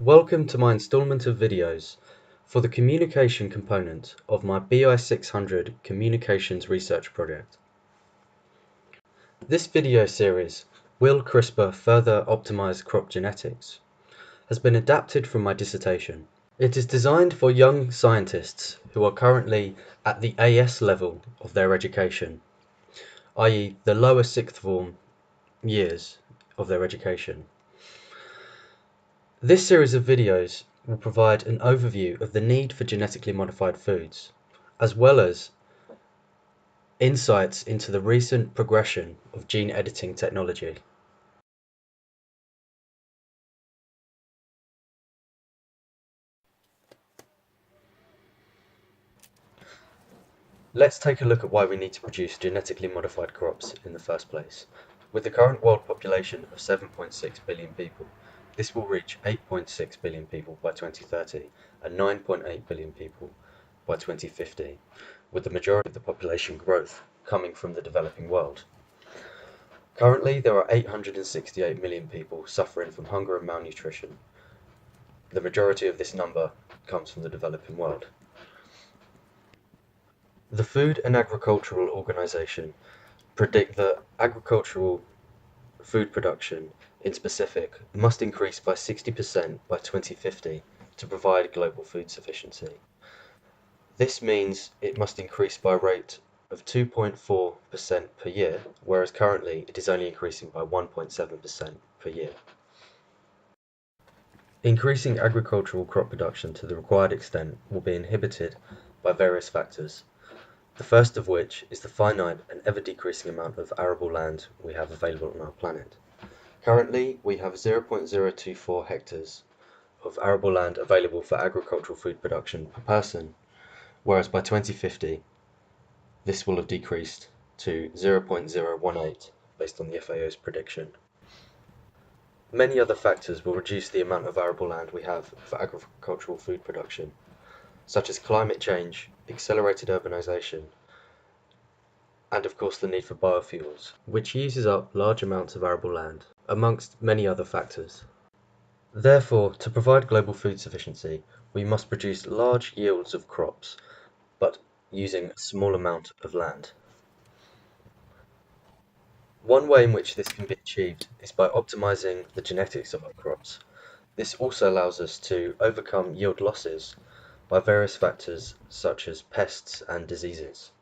Welcome to my installment of videos for the communication component of my BI 600 Communications Research Project. This video series, Will CRISPR Further Optimize Crop Genetics?, has been adapted from my dissertation. It is designed for young scientists who are currently at the AS level of their education, i.e. the lower sixth form years of their education. This series of videos will provide an overview of the need for genetically modified foods, as well as insights into the recent progression of gene editing technology. Let's take a look at why we need to produce genetically modified crops in the first place. With the current world population of 7.6 billion people, this will reach 8.6 billion people by 2030 and 9.8 billion people by 2050, with the majority of the population growth coming from the developing world. Currently, there are 868 million people suffering from hunger and malnutrition. The majority of this number comes from the developing world. The Food and Agricultural Organization predict that agricultural food production in specific must increase by 60% by 2050 to provide global food sufficiency. This means it must increase by a rate of 2.4% per year, whereas currently it is only increasing by 1.7% per year. Increasing agricultural crop production to the required extent will be inhibited by various factors, the first of which is the finite and ever-decreasing amount of arable land we have available on our planet. Currently, we have 0.024 hectares of arable land available for agricultural food production per person, whereas by 2050, this will have decreased to 0.018 based on the FAO's prediction. Many other factors will reduce the amount of arable land we have for agricultural food production, such as climate change, accelerated urbanization, and of course the need for biofuels, which uses up large amounts of arable land, amongst many other factors. Therefore, to provide global food sufficiency, we must produce large yields of crops, but using a small amount of land. One way in which this can be achieved is by optimizing the genetics of our crops. This also allows us to overcome yield losses by various factors such as pests and diseases.